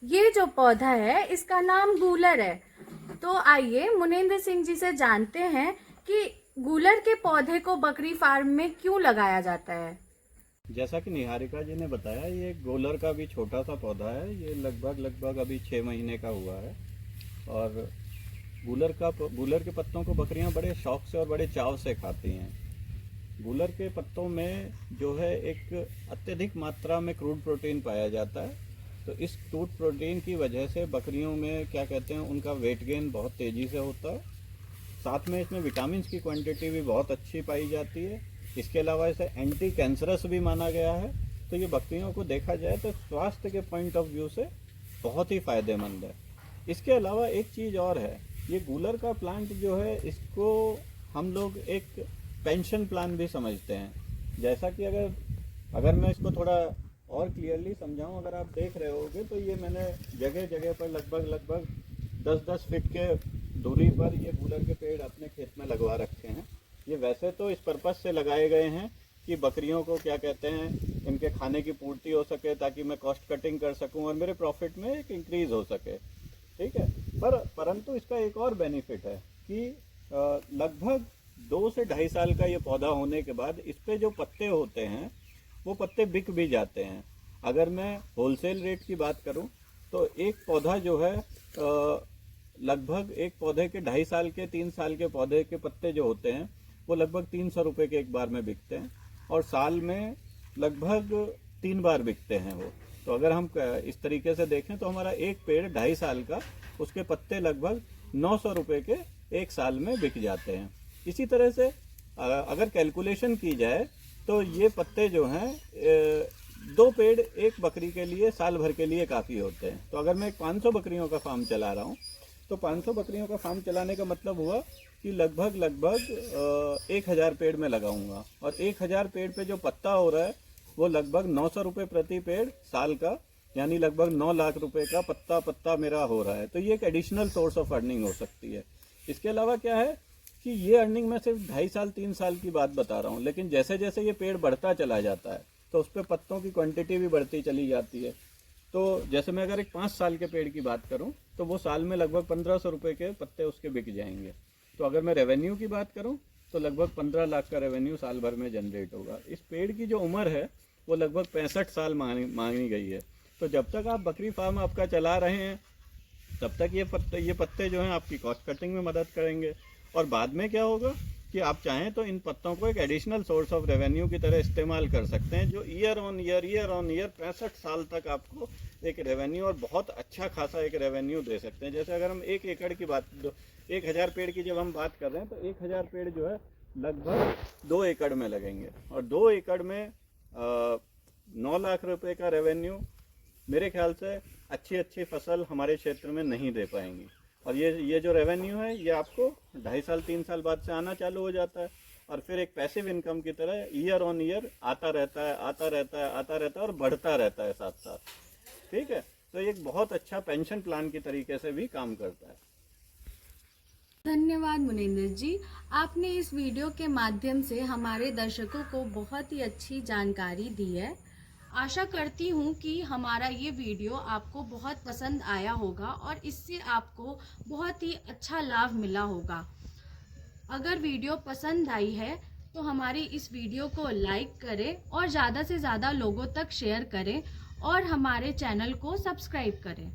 ये जो पौधा है इसका नाम गूलर है। तो आइए मुनेंद्र सिंह जी से जानते हैं कि गूलर के पौधे को बकरी फार्म में क्यों लगाया जाता है। जैसा कि निहारिका जी ने बताया, ये गोलर का भी छोटा सा पौधा है। ये लगभग अभी 6 महीने का हुआ है। और गूलर के पत्तों को बकरियां बड़े शौक से और बड़े चाव से खाती हैं। गूलर के पत्तों में जो है एक अत्यधिक मात्रा में क्रूड प्रोटीन पाया जाता है। तो इस क्रूड प्रोटीन की वजह से बकरियों में क्या कहते हैं, उनका वेट गेन बहुत तेज़ी से होता है। साथ में इसमें विटामिन की क्वांटिटी भी बहुत अच्छी पाई जाती है। इसके अलावा इसे एंटी कैंसरस भी माना गया है। तो ये बकरियों को देखा जाए तो स्वास्थ्य के पॉइंट ऑफ व्यू से बहुत ही फ़ायदेमंद है। इसके अलावा एक चीज़ और है, ये गूलर का प्लांट जो है, इसको हम लोग एक पेंशन प्लान भी समझते हैं। जैसा कि अगर मैं इसको थोड़ा और क्लियरली समझाऊं, अगर आप देख रहे होगे तो ये मैंने जगह जगह पर लगभग 10-10 फीट के दूरी पर ये गूलर के पेड़ अपने खेत में लगवा रखे हैं। ये वैसे तो इस पर्पज़ से लगाए गए हैं कि बकरियों को क्या कहते हैं, इनके खाने की पूर्ति हो सके, ताकि मैं कॉस्ट कटिंग कर सकूं और मेरे प्रॉफिट में एक इंक्रीज़ हो सके। ठीक है। परंतु इसका एक और बेनिफिट है कि लगभग 2 से 2.5 साल का ये पौधा होने के बाद इस पे जो पत्ते होते हैं वो पत्ते बिक भी जाते हैं। अगर मैं होलसेल रेट की बात करूं तो एक पौधा जो है लगभग एक पौधे के 2.5 साल के 3 साल के पौधे के पत्ते जो होते हैं वो लगभग 300 रुपये के एक बार में बिकते हैं, और साल में लगभग 3 बार बिकते हैं वो। तो अगर हम इस तरीके से देखें तो हमारा एक पेड़ 2.5 साल का, उसके पत्ते लगभग 900 रुपये के एक साल में बिक जाते हैं। इसी तरह से अगर कैलकुलेशन की जाए तो ये पत्ते जो हैं 2 पेड़ एक बकरी के लिए साल भर के लिए काफ़ी होते हैं। तो अगर मैं एक 500 बकरियों का फार्म चला रहा हूँ तो 500 बकरियों का फार्म चलाने का मतलब हुआ कि लगभग 1000 पेड़ में लगाऊंगा, और 1000 पेड़ पे जो पत्ता हो रहा है वो लगभग 900 रुपये प्रति पेड़ साल का, यानी लगभग 9 लाख रुपए का पत्ता मेरा हो रहा है। तो ये एक एडिशनल सोर्स ऑफ अर्निंग हो सकती है। इसके अलावा क्या है कि ये अर्निंग मैं सिर्फ 2.5 साल 3 साल की बात बता रहा हूँ, लेकिन जैसे जैसे ये पेड़ बढ़ता चला जाता है तो उस पर पत्तों की क्वांटिटी भी बढ़ती चली जाती है। तो जैसे मैं अगर एक 5 साल के पेड़ की बात करूं तो वो साल में लगभग 1500 रुपये के पत्ते उसके बिक जाएंगे। तो अगर मैं रेवेन्यू की बात करूं तो लगभग 15 लाख का रेवेन्यू साल भर में जनरेट होगा। इस पेड़ की जो उम्र है वो लगभग 65 साल मांगी गई है। तो जब तक आप बकरी फार्म आपका चला रहे हैं तब तक ये पत्ते जो हैं आपकी कॉस्ट कटिंग में मदद करेंगे। और बाद में क्या होगा कि आप चाहें तो इन पत्तों को एक एडिशनल सोर्स ऑफ रेवेन्यू की तरह इस्तेमाल कर सकते हैं, जो ईयर ऑन ईयर 65 साल तक आपको एक रेवेन्यू और बहुत अच्छा खासा एक रेवेन्यू दे सकते हैं। जैसे अगर हम 1 एकड़ की बात, 1000 पेड़ की जब हम बात कर रहे हैं तो 1000 पेड़ जो है लगभग 2 एकड़ में लगेंगे, और 2 एकड़ में 9 लाख रुपए का रेवेन्यू मेरे ख्याल से अच्छी फसल हमारे क्षेत्र में नहीं दे पाएंगी। और ये जो रेवेन्यू है ये आपको 2.5 साल 3 साल बाद से आना चालू हो जाता है, और फिर एक पैसिव इनकम की तरह ईयर ऑन ईयर आता रहता है और बढ़ता रहता है साथ साथ। ठीक है। तो ये एक बहुत अच्छा पेंशन प्लान की तरीके से भी काम करता है। धन्यवाद मुनेंद्र जी, आपने इस वीडियो के माध्यम से हमारे दर्शकों को बहुत ही अच्छी जानकारी दी है। आशा करती हूँ कि हमारा ये वीडियो आपको बहुत पसंद आया होगा और इससे आपको बहुत ही अच्छा लाभ मिला होगा। अगर वीडियो पसंद आई है तो हमारी इस वीडियो को लाइक करें और ज़्यादा से ज़्यादा लोगों तक शेयर करें और हमारे चैनल को सब्सक्राइब करें।